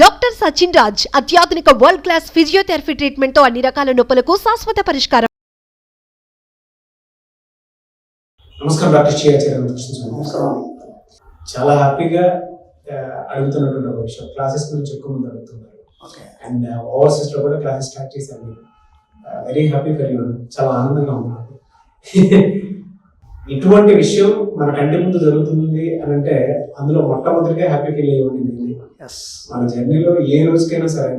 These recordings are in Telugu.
డాక్టర్ సచిన్ రాజ్ అత్యాధునిక వరల్డ్ క్లాస్ ఫిజియోథెరపీ ట్రీట్మెంట్ తో అన్ని రకాల నొప్పులకు శాశ్వత పరిష్కారం. నమస్కారం డాక్టర్ నమస్కారం. చాలా హ్యాపీగా అడుగుతున్నటువంటి ఒక విషయం, క్లాసెస్ గురించి ఎక్కువ మంది అడుగుతున్నారు. అండ్ ఓవర్సీస్ లో కూడా క్లాసెస్ స్టార్ట్ చేశాను. Very happy for you. చాలా ఆనందంగా ఉన్నాను. ఇటువంటి విషయం మన కంటి ముందు జరుగుతుంది అని అంటే అందులో మొట్టమొదటిగా హ్యాపీ ఫీల్ అయ్యేవాడిని. మన జర్నీలో ఏ రోజుకైనా సరే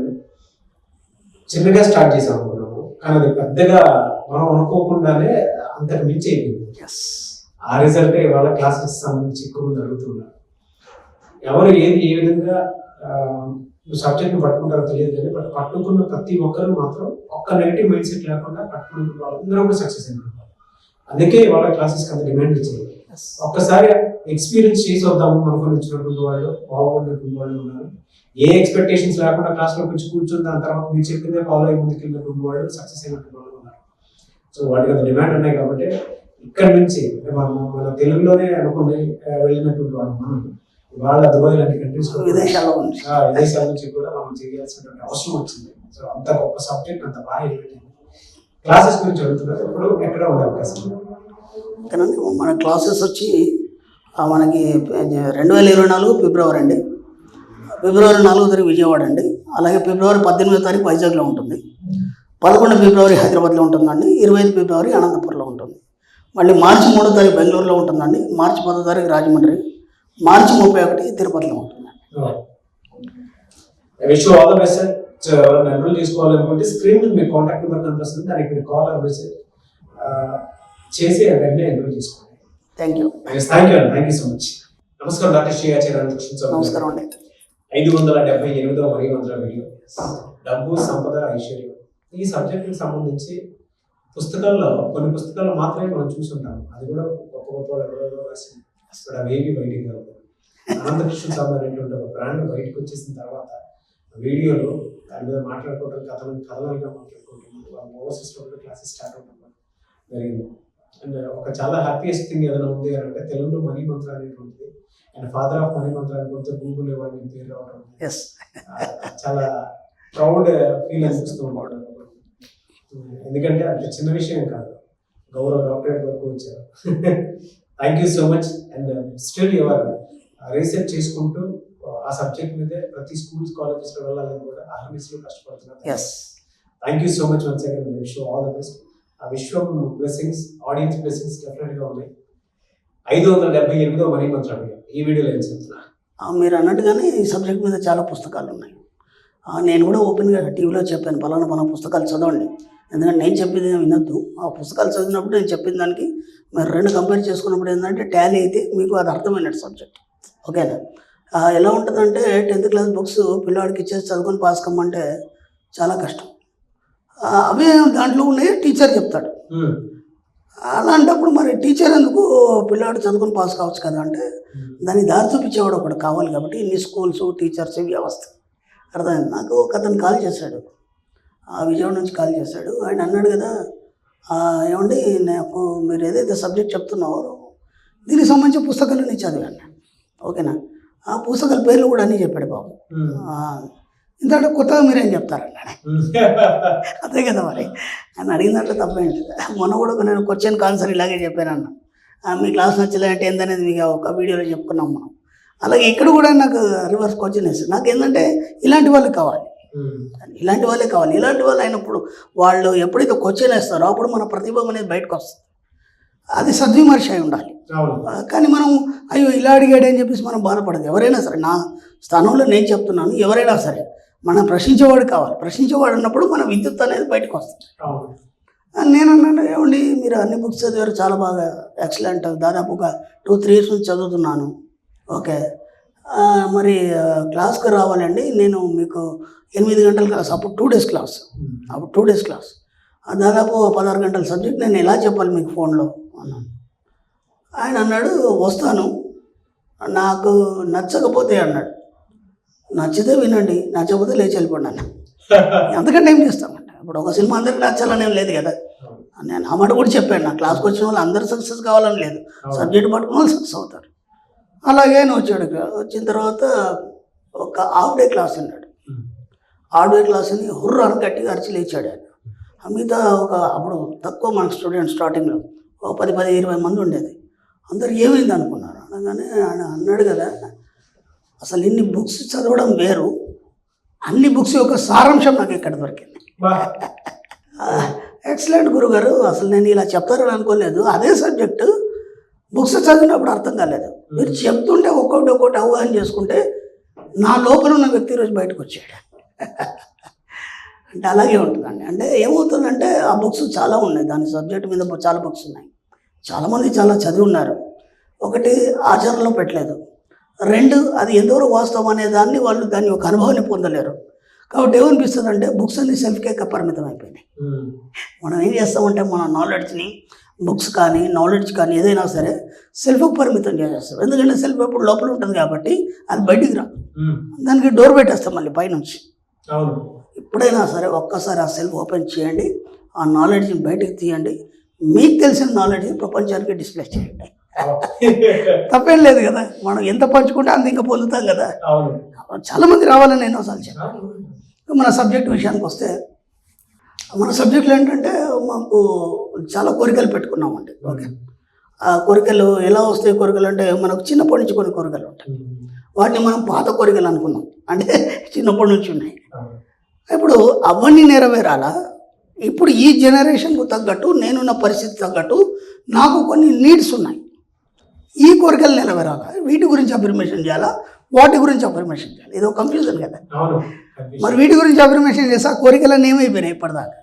చిన్నగా స్టార్ట్ చేసాం అనుకున్నాము, కానీ అది పెద్దగా మనం అనుకోకుండానే అంతకు మించి అయిపోయింది. ఆ రిజల్ట్ ఇవాళ క్లాసెస్ సంబంధించి ఎక్కువ మంది అడుగుతున్నారు. ఎవరు ఏ విధంగా సబ్జెక్ట్ని పట్టుకుంటారో తెలియదు కానీ బట్ పట్టుకున్న ప్రతి ఒక్కరు మాత్రం ఒక్క నెగిటివ్ మైండ్ సెట్ లేకుండా పట్టుకున్న వాళ్ళందరూ కూడా సక్సెస్ అయినారు. అందుకే వాళ్ళ క్లాసెస్కి అంత డిమాండ్ ఇచ్చింది. ఒక్కసారి ఎక్స్పీరియన్స్ చేసి వద్దాము అనుకుని వచ్చినటువంటి వాళ్ళు, బాగున్నటువంటి వాళ్ళు ఉన్నారు. ఏ ఎక్స్పెక్టేషన్స్ లేకుండా క్లాస్లో కూర్చుని దాని తర్వాత మీరు చెప్పిందే ఫాలో అయ్యి ముందుకు వెళ్ళినటువంటి వాళ్ళు, సక్సెస్ అయినటువంటి వాళ్ళు ఉన్నారు. సో వాటికి అంత డిమాండ్ ఉన్నాయి కాబట్టి ఇక్కడ నుంచి మన తెలుగులోనే అనుకుని వెళ్ళినటువంటి వాళ్ళు మనం ఇవాళ దుబాయ్ లాంటి కంట్రీస్ విదేశాల నుంచి కూడా మనం చేయాల్సినటువంటి అవసరం వచ్చింది. సో అంత గొప్ప సబ్జెక్ట్ అంత బాగా వెళ్ళిపోయింది. క్లాసెస్ గురించి అడుగుతున్నారు. ఇప్పుడు ఎక్కడ ఉండే అవకాశం? మన క్లాసెస్ వచ్చి మనకి 2024 ఫిబ్రవరి అండి, ఫిబ్రవరి 4వ తారీఖు విజయవాడ అండి, అలాగే ఫిబ్రవరి 18వ తారీఖు వైజాగ్లో ఉంటుంది, 11 ఫిబ్రవరి హైదరాబాద్లో ఉంటుందండి, 25 ఫిబ్రవరి అనంతపురంలో ఉంటుంది, మళ్ళీ మార్చి 3వ తారీఖు బెంగళూరులో ఉంటుందండి, మార్చి 10వ తారీఖు రాజమండ్రి, మార్చి 31 తిరుపతిలో ఉంటుందండి. ఎన్రోల్ చేసుకోవాలనుకుంటే స్క్రీన్ మీద మీ కాంటాక్ట్ నెంబర్ కనిపిస్తుంది, దానికి మీరు కాల్ మెసేజ్ చేసి వెంటనే ఎన్రోల్ చేసుకోండి. Thank you so much. నమస్కారం డాక్టర్ శ్రీ ఆచార్య. నమస్కారం అండి. 578వ మరియు 100వ వీడియో, డబ్బు సంపద ఐశ్వర్యం. ఈ సబ్జెక్టుకి సంబంధించి పుస్తకాల్లో కొన్ని పుస్తకాలు మాత్రమే మనం చూసుంటాము. అది కూడా గొప్ప గొప్ప ఎవరెవరో రాసింది, అక్కడ అవేవి బయటికి రావు. అనంతకృష్ణ స్వామి అనేటువంటి ఒక బ్రాండ్ బయటకు వచ్చేసిన తర్వాత వీడియోలో దాని మీద మాట్లాడుకోవడం, కథలుగా మాట్లాడుకోవటం, ఓవర్సీస్ లో క్లాసెస్ స్టార్ట్ అవ్వడం జరిగింది. అండ్ ఒక చాలా హ్యాపీయెస్ట్ థింగ్ ఏదైనా ఉంది అని అంటే తెలుగులో మనీ మంత్ర అనేటువంటిది, అండ్ ఫాదర్ ఆఫ్ మనీ మంత్ర అనుకుంటే గూగుల్ ఇవ్వని పేరు రావడం చాలా ప్రౌడ్ ఫీల్ అనిపిస్తూ ఉండడం. ఎందుకంటే అంత చిన్న విషయం కాదు, గౌరవ డాక్టరేట్ వరకు వచ్చారు. Thank you so much. And still ఎవరు రీసెర్చ్ చేసుకుంటూ ఆ సబ్జెక్ట్ మీదే ప్రతి స్కూల్స్ కాలేజెస్ లో వెళ్ళాలని కూడా ఆర్మీస్లో కష్టపడుతున్నారు. Thank you so much once again. Wish you all the best. ఆ విశ్వం బ్లెస్సింగ్స్, ఆడియన్స్ బ్లెస్సింగ్స్ డెఫినెట్ గా ఉన్నాయి. 578వ మనీ మంత్ర ఈ వీడియోలో ఏం చెప్తున్నా? మీరు అన్నట్టుగానే ఈ సబ్జెక్ట్ మీద చాలా పుస్తకాలు ఉన్నాయి. నేను కూడా ఓపెన్గా టీవీలో చెప్పాను, పలానా పుస్తకాలు చదవండి, ఎందుకంటే నేను చెప్పింది వినొద్దు. ఆ పుస్తకాలు చదివినప్పుడు నేను చెప్పిన దానికి మీరు రెండు కంపేర్ చేసుకున్నప్పుడు ఏంటంటే టాలీ అయితే మీకు అది అర్థమైనట్టు సబ్జెక్ట్. ఓకేనా? ఎలా ఉంటుందంటే 10th క్లాస్ బుక్స్ పిల్లవాడికి ఇచ్చేసి చదువుకొని పాస్ కమ్మంటే చాలా కష్టం. అవే దాంట్లో ఉన్నాయి, టీచర్ చెప్తాడు. అలాంటప్పుడు మరి టీచర్ ఎందుకు పిల్లవాడు చదువుకొని పాస్ కావచ్చు కదా అంటే దాన్ని దారి చూపించేవాడు ఒకటి కావాలి. కాబట్టి ఇన్ని స్కూల్స్, టీచర్స్, వ్యవస్థ అర్థమైంది. నాకు ఒక అతను కాల్ చేశాడు, విజయవాడ నుంచి కాల్ చేశాడు. ఆయన అన్నాడు కదా, ఏమండి నాకు మీరు ఏదైతే సబ్జెక్ట్ చెప్తున్నారో దీనికి సంబంధించిన పుస్తకాలు నేను చదివాను. ఓకేనా? ఆ పుస్తకాల పేర్లు కూడా అన్నీ చెప్పాడు బాబు. ఇంతకంటే కొత్తగా మీరేం చెప్తారన్నాడు. అదే కదా మరి ఆయన అడిగిన దాంట్లో తప్పేంటి. మొన్న కూడా నేను క్వశ్చన్ ఆన్సర్ ఇలాగే చెప్పానన్న, మీ క్లాస్ నచ్చలేదంటే ఏందనేది మీకు ఒక వీడియోలో చెప్పుకున్నాం మనం. అలాగే ఇక్కడ కూడా నాకు రివర్స్ క్వశ్చన్ వేస్తారు. నాకు ఏంటంటే ఇలాంటి వాళ్ళే కావాలి. ఇలాంటి వాళ్ళు అయినప్పుడు వాళ్ళు ఎప్పుడైతే క్వశ్చన్ వేస్తారో అప్పుడు మన ప్రతిభ అనేది బయటకు వస్తుంది. అది సద్విమర్శ అయి ఉండాలి. కానీ మనం అయ్యో ఇలా అడిగాడని చెప్పేసి మనం బాధపడదు. ఎవరైనా సరే, నా స్థానంలో నేను చెప్తున్నాను, ఎవరైనా సరే మనం ప్రశ్నించేవాడు కావాలి. ప్రశ్నించేవాడు అన్నప్పుడు మన విద్యుత్ అనేది బయటకు వస్తుంది. నేను అన్నాను, ఏమండి మీరు అన్ని బుక్స్ చదివారు, చాలా బాగా ఎక్సలెంట్, దాదాపుగా 2-3 years నుంచి చదువుతున్నాను. ఓకే, మరి క్లాస్కి రావాలండి, నేను మీకు 8 గంటల క్లాస్, అప్పుడు 2 days క్లాస్, దాదాపు 16 గంటల సబ్జెక్ట్ నేను ఎలా చెప్పాలి మీకు ఫోన్లో అన్నాను. ఆయన అన్నాడు, వస్తాను, నాకు నచ్చకపోతే అన్నాడు, నచ్చితే వినండి, నచ్చకపోతే లేచి వెళ్ళిపోండి అన్న. ఎంతకంటే ఏం చేస్తామండి, ఇప్పుడు ఒక సినిమా అందరికి నచ్చాలని ఏం లేదు కదా. నేను ఆ మాట కూడా చెప్పాను, నా క్లాస్కి వచ్చిన వాళ్ళు అందరూ సక్సెస్ కావాలని లేదు, సబ్జెక్ట్ పట్టుకున్న వాళ్ళు సక్సెస్ అవుతారు. అలాగే వచ్చాడు. వచ్చిన తర్వాత ఒక హాఫ్ డే క్లాస్ అన్నాడు. హార్డ్వేర్ క్లాస్ని హుర్రు అని గట్టిగా అరిచి లేచాడు ఆయన. మిగతా అప్పుడు తక్కువ మన స్టూడెంట్ స్టార్టింగ్లో ఒక 10-20 మంది ఉండేది. అందరు ఏమైంది అనుకున్నారు. అనగానే ఆయన అన్నాడు కదా, అసలు ఇన్ని బుక్స్ చదవడం వేరు, అన్ని బుక్స్ యొక్క సారాంశం నాకు ఇక్కడ దొరికింది. ఎక్సలెంట్ గురుగారు, అసలు నేను ఇలా చెప్తారని అనుకోలేదు. అదే సబ్జెక్టు బుక్స్ చదివినప్పుడు అర్థం కాలేదు, మీరు చెప్తుంటే ఒక్కొక్కటి అవగాహన చేసుకుంటే నా లోపల ఉన్న వ్యక్తి రోజు బయటకు వచ్చాడు. అంటే అలాగే ఉంటుందండి. అంటే ఏమవుతుందంటే ఆ బుక్స్ చాలా ఉన్నాయి, దాని సబ్జెక్ట్ మీద చాలా బుక్స్ ఉన్నాయి. చాలామంది చాలా చదివి ఉన్నారు. ఒకటి ఆచరణలో పెట్టలేదు, 2 అది ఎంతవరకు వాస్తవం అనే వాళ్ళు దాన్ని ఒక అనుభవాన్ని పొందలేరు. కాబట్టి ఏమనిపిస్తుంది అంటే బుక్స్ అన్ని సెల్ఫ్కే పరిమితం అయిపోయినాయి. మనం ఏం చేస్తామంటే మన నాలెడ్జ్ని బుక్స్ కానీ నాలెడ్జ్ కానీ ఏదైనా సరే సెల్ఫ్కి పరిమితం చేసేస్తాం. ఎందుకంటే సెల్ఫ్ ఎప్పుడు లోపల ఉంటుంది కాబట్టి అది బయటికి రాదు, దానికి డోర్ పెట్టేస్తాం మళ్ళీ పైనుంచి. ఎప్పుడైనా సరే ఒక్కసారి ఆ సెల్ఫ్ ఓపెన్ చేయండి, ఆ నాలెడ్జ్ని బయటికి తీయండి, మీకు తెలిసిన నాలెడ్జ్ని ప్రపంచానికి డిస్ప్లే చేయండి. తప్పేం లేదు కదా, మనం ఎంత పంచుకుంటే అంత ఇంకా పొందుతాం కదా. చాలామంది రావాలని నేను అసలు చెప్పాను. మన సబ్జెక్ట్ విషయానికి వస్తే, మన సబ్జెక్టులు ఏంటంటే మాకు చాలా కోరికలు పెట్టుకున్నామండి. ఓకే, ఆ కోరికలు ఎలా వస్తాయి? కోరికలు అంటే మనకు చిన్నప్పటి నుంచి కొన్ని కోరికలు ఉంటాయి, వాటిని మనం పాత కోరికలు అనుకున్నాం, అంటే చిన్నప్పటి నుంచి ఉన్నాయి. ఇప్పుడు అవన్నీ నెరవేరాలా? ఇప్పుడు ఈ జనరేషన్కు తగ్గట్టు, నేనున్న పరిస్థితి తగ్గట్టు నాకు కొన్ని నీడ్స్ ఉన్నాయి. ఈ కోరికలు నెరవేరాలా? వీటి గురించి అఫర్మేషన్ చేయాలా, వాటి గురించి అఫర్మేషన్ చేయాలి? ఇది ఒక కన్ఫ్యూజన్ కదా. మరి వీటి గురించి అఫర్మేషన్ చేస్తే ఆ కోరికలన్నీ ఏమైపోయినాయి ఇప్పటిదాకా?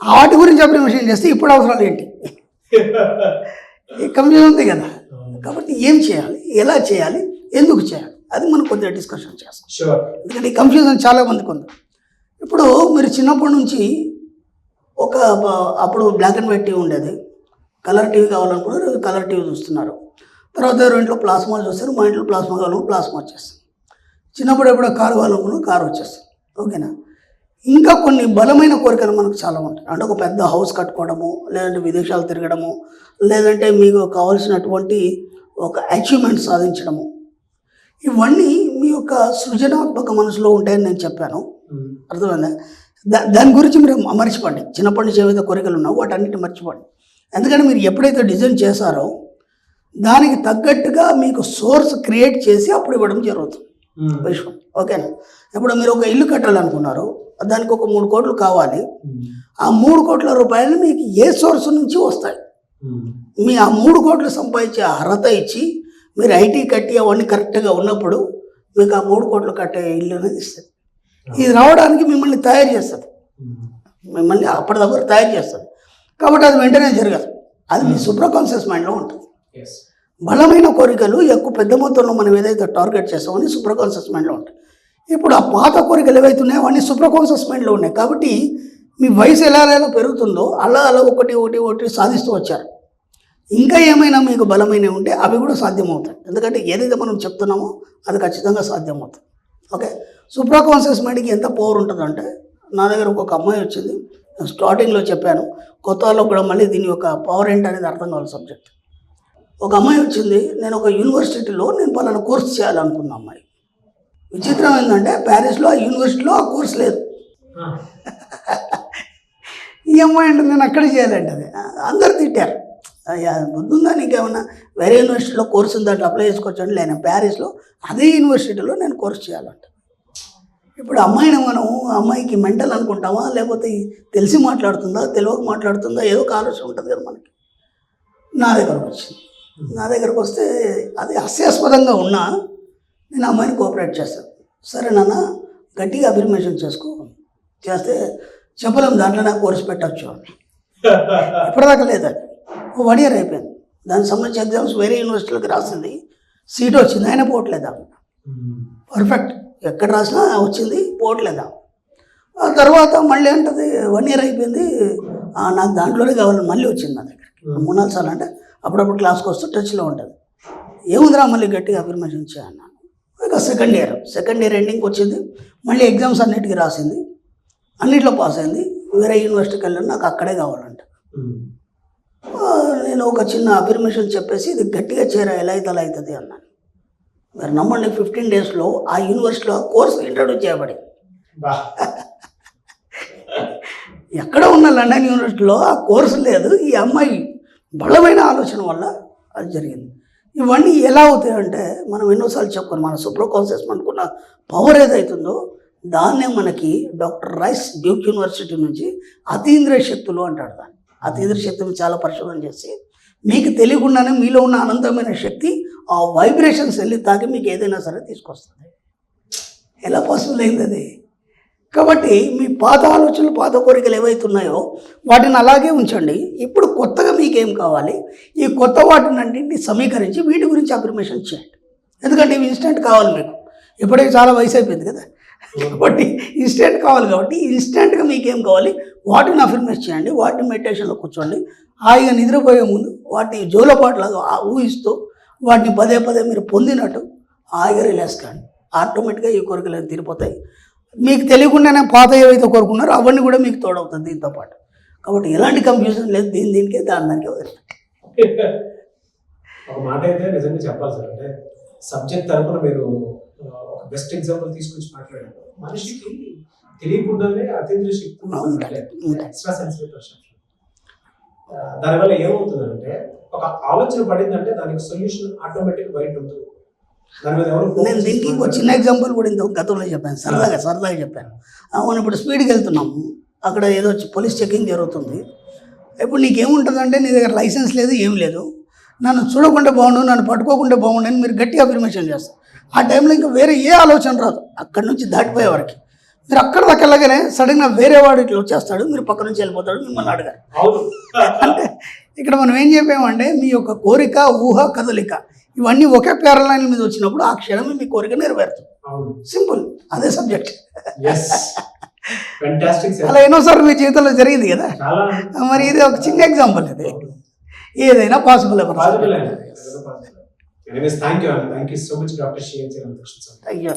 వాటి గురించి అఫర్మేషన్ చేస్తే ఇప్పుడు అవసరాలు ఏంటి? కన్ఫ్యూజన్ ఉంది కదా. కాబట్టి ఏం చేయాలి, ఎలా చేయాలి, ఎందుకు చేయాలి, అది మనం కొద్దిగా డిస్కషన్ చేస్తాం. ఎందుకంటే ఈ కన్ఫ్యూజన్ చాలా మందికి ఉంది. ఇప్పుడు మీరు చిన్నప్పటి నుంచి అప్పుడు బ్లాక్ అండ్ వైట్ టీవీ ఉండేది, కలర్ టీవీ కావాలనుకున్నారు, కలర్ టీవీ చూస్తున్నారు. తర్వాత ఇంట్లో ప్లాస్మా చూస్తారు, మా ఇంట్లో ప్లాస్మా కావాలనుకుని ప్లాస్మా వచ్చేస్తుంది. చిన్నప్పుడు ఎప్పుడో కారు కావాలనుకున్నాం, కారు వచ్చేస్తుంది. ఓకేనా? ఇంకా కొన్ని బలమైన కోరికలు మనకు చాలా ఉంటాయి. అంటే ఒక పెద్ద హౌస్ కట్టుకోవడము, లేదంటే విదేశాలు తిరగడము, లేదంటే మీకు కావాల్సినటువంటి ఒక అచీవ్మెంట్ సాధించడము, ఇవన్నీ మీ యొక్క సృజనాత్మక మనసులో ఉంటాయని నేను చెప్పాను. అర్థమైందా? దాని గురించి మీరు మర్చిపోండి. చిన్నప్పటి నుంచి ఏవైతే కోరికలు ఉన్నావో వాటన్నిటిని మర్చిపోండి. ఎందుకంటే మీరు ఎప్పుడైతే డిజైన్ చేశారో దానికి తగ్గట్టుగా మీకు సోర్స్ క్రియేట్ చేసి అప్పుడు ఇవ్వడం జరుగుతుంది విశ్వం. ఓకేనా? ఇప్పుడు మీరు ఒక ఇల్లు కట్టాలనుకున్నారు, దానికి ఒక 3 కోట్లు కావాలి. ఆ 3 కోట్ల రూపాయలు మీకు ఏ సోర్స్ నుంచి వస్తాయి? మీ ఆ 3 కోట్లు సంపాదించే అర్హత ఇచ్చి మీరు ఐటీ కట్టి అవన్నీ కరెక్ట్గా ఉన్నప్పుడు మీకు ఆ 3 కోట్లు కట్టే ఇల్లు అనేది ఇస్తుంది. ఇది రావడానికి మిమ్మల్ని తయారు చేస్తుంది, మిమ్మల్ని అప్పటిదప్పుడు తయారు చేస్తుంది. కాబట్టి అది వెంటనే జరగదు, అది మీ సూపర్కాన్షియస్ మైండ్లో ఉంటుంది. బలమైన కోరికలు ఎక్కువ పెద్ద మొత్తంలో మనం ఏదైతే టార్గెట్ చేస్తామో అని సూపర్కాన్షియస్ మైండ్లో ఉంటాయి. ఇప్పుడు ఆ పాత కోరికలు ఏవైతే ఉన్నాయో అవన్నీ సూపర్కాన్షియస్ మైండ్లో ఉన్నాయి. కాబట్టి మీ వయసు ఎలా పెరుగుతుందో అలా ఒకటి సాధిస్తూ వచ్చారు. ఇంకా ఏమైనా మీకు బలమైనవి ఉంటే అవి కూడా సాధ్యమవుతాయి. ఎందుకంటే ఏదైతే మనం చెప్తున్నామో అది ఖచ్చితంగా సాధ్యమవుతుంది. ఓకే, సూపర్కాన్షియస్ మైండ్కి ఎంత పవర్ ఉంటుందంటే, నా దగ్గర ఒక అమ్మాయి వచ్చింది, స్టార్టింగ్లో చెప్పాను, కొత్త వాళ్ళకు కూడా మళ్ళీ దీని యొక్క పవర్ ఏంటి అనేది అర్థం కావాలి సబ్జెక్ట్. ఒక అమ్మాయి వచ్చింది, నేను ఒక యూనివర్సిటీలో పలానా కోర్స్ చేయాలనుకున్న అమ్మాయి. విచిత్రం ఏంటంటే ప్యారిస్లో ఆ యూనివర్సిటీలో ఆ కోర్స్ లేదు. ఈ అమ్మాయి అంటే నేను అక్కడ చేయాలంటే అది అందరు తిట్టారు. బుద్ధుందా నీకేమన్నా, వేరే యూనివర్సిటీలో కోర్సు ఉంది దాంట్లో అప్లై చేసుకోవచ్చు. నేను ప్యారిస్లో అదే యూనివర్సిటీలో నేను కోర్స్ చేయాలంట. ఇప్పుడు అమ్మాయిని మనం అమ్మాయికి మెంటల్ అనుకుంటామా, లేకపోతే తెలిసి మాట్లాడుతుందా, తెలియక మాట్లాడుతుందా, ఏదో ఒక ఆలోచన ఉంటుంది కదా మనకి. నా దగ్గరకు వచ్చింది. నా దగ్గరకు వస్తే అది హాస్యాస్పదంగా ఉన్నా నేను అమ్మాయిని కోఆపరేట్ చేస్తాను. సరే నాన్న, గట్టిగా అఫర్మేషన్ చేస్తే చెప్పలేము దాంట్లో నాకు కోర్సు పెట్టచ్చు అని. ఇప్పటిదాకా లేదు, అది 1 year అయిపోయింది. దానికి సంబంధించి ఎగ్జామ్స్ వేరే యూనివర్సిటీలకు రాసింది, సీట్ వచ్చింది, అయినా పోవట్లేదా? పర్ఫెక్ట్, ఎక్కడ రాసినా వచ్చింది, పోవట్లేదా? ఆ తర్వాత మళ్ళీ అంటది 1 year అయిపోయింది, నాకు దాంట్లోనే కావాలని మళ్ళీ వచ్చింది నా దగ్గరికి 3-4 సార్లు. అంటే అప్పుడప్పుడు క్లాస్కి వస్తూ టచ్లో ఉంటుంది. ఏముందిరా మళ్ళీ గట్టిగా అఫర్మేషన్ చేయన్నాను. ఇక సెకండ్ ఇయర్ ఎండింగ్కి వచ్చింది, మళ్ళీ ఎగ్జామ్స్ అన్నిటికీ రాసింది, అన్నిట్లో పాస్ అయింది. వేరే యూనివర్సిటీకి వెళ్ళాను, నాకు అక్కడే కావాలంట. నేను ఒక చిన్న అఫర్మేషన్ చెప్పేసి ఇది గట్టిగా చేరా, ఎలా అయితే అలా అవుతుంది అన్నాను. మీరు నమ్మండి, 15 daysలో ఆ యూనివర్సిటీలో కోర్సు ఇంట్రడ్యూస్ చేయబడి బా ఎక్కడ ఉన్న లండన్ యూనివర్సిటీలో ఆ కోర్సు లేదు. ఈ అమ్మాయి బలమైన ఆలోచన వల్ల అది జరిగింది. ఇవన్నీ ఎలా అవుతాయంటే మనం ఎన్నోసార్లు చెప్పుకోను, మన సూపర్కాన్షియస్ అనుకున్న పవర్ ఏదైతుందో దాన్నే మనకి డాక్టర్ రైస్ డ్యూక్ యూనివర్సిటీ నుంచి అతీంద్రియ శక్తులు అంటాడు. దాన్ని అతీంద్రియ శక్తిని చాలా పరిశోధన చేసి మీకు తెలియకుండానే మీలో ఉన్న అనంతమైన శక్తి ఆ వైబ్రేషన్స్ వెళ్ళి తాకి మీకు ఏదైనా సరే తీసుకొస్తుంది. ఎలా పాసిబుల్ అయింది అది? కాబట్టి మీ పాత ఆలోచనలు, పాత కోరికలు ఏవైతున్నాయో వాటిని అలాగే ఉంచండి. ఇప్పుడు కొత్తగా మీకేం కావాలి, ఈ కొత్త వాటిని అన్నింటినీ సమీకరించి వీటి గురించి అఫర్మేషన్ చేయండి. ఎందుకంటే ఇవి ఇన్స్టెంట్ కావాలి మీకు. ఇప్పటికే చాలా వయసు అయిపోయింది కదా, కాబట్టి ఇన్స్టెంట్ కావాలి. కాబట్టి ఇన్స్టెంట్గా మీకేం కావాలి వాటిని అఫర్మేషన్ చేయండి. వాటిని మెడిటేషన్లో కూర్చోండి. హాయిగా నిద్రపోయే ముందు వాటిని జోలపాట్లాగా ఊహిస్తూ వాటిని పదే పదే మీరు పొందినట్టు హాయిగా రిలాక్స్ కాండి. ఆటోమేటిక్గా ఈ కోరికలు తీరిపోతాయి. మీకు తెలియకుండానే పాత ఏవైతే కోరుకున్నారో అవన్నీ కూడా మీకు తోడవుతుంది దీంతో పాటు. కాబట్టి ఎలాంటి కన్ఫ్యూజన్ లేదు, దీనికే దానికి వదిలేదు. ఒక మాట అయితే నిజంగా చెప్పాలి సార్, అంటే సబ్జెక్ట్ తరపున మీరు ఒక బెస్ట్ ఎగ్జాంపుల్ తీసుకొచ్చి మాట్లాడారు. మనిషికి తెలియకుండానే అతీంద్రియ శక్తి, ఎక్స్ట్రా సెన్సిటివ్ పర్సెప్షన్. దానివల్ల ఏమవుతుందంటే ఒక ఆలోచన పడిందంటే దానికి సొల్యూషన్ ఆటోమేటిక్ బయట ఉంటుంది. దాని మీద ఎవరు నేను దీనికి ఒక చిన్న ఎగ్జాంపుల్ కూడా ఇంత గతంలో చెప్పాను, సరదాగా చెప్పాను. మనం ఇప్పుడు స్పీడ్కి వెళ్తున్నాము, అక్కడ ఏదో పోలీస్ చెకింగ్ జరుగుతుంది. ఇప్పుడు నీకేముంటుందంటే నీ దగ్గర లైసెన్స్ లేదు, ఏం లేదు, నన్ను చూడకుండా బాగుండు, నన్ను పట్టుకోకుండా బాగుండు అని మీరు గట్టిగా అఫర్మేషన్ చేస్తారు. ఆ టైంలో ఇంకా వేరే ఏ ఆలోచన రాదు. అక్కడి నుంచి దాటిపోయే వరకు మీరు అక్కడ దాకా వెళ్ళగానే సడన్గా వేరే వాడు ఇట్లా వచ్చేస్తాడు, మీరు పక్క నుంచి వెళ్ళిపోతాడు, మిమ్మల్ని అడగారు. అంటే ఇక్కడ మనం ఏం చెప్పామంటే మీ యొక్క కోరిక, ఊహ, కదలిక ఇవన్నీ ఒకే ప్యారలైన్ మీద వచ్చినప్పుడు ఆ క్షణమే మీ కోరిక నెరవేరుతుంది. సింపుల్, అదే సబ్జెక్ట్. అలా ఎన్నోసార్లు మీ జీవితంలో జరిగింది కదా. మరి ఇది ఒక చిన్న ఎగ్జాంపుల్. ఇది ఏదైనా possible. Anyways, thank you so much, Dr. Shri. Thank you.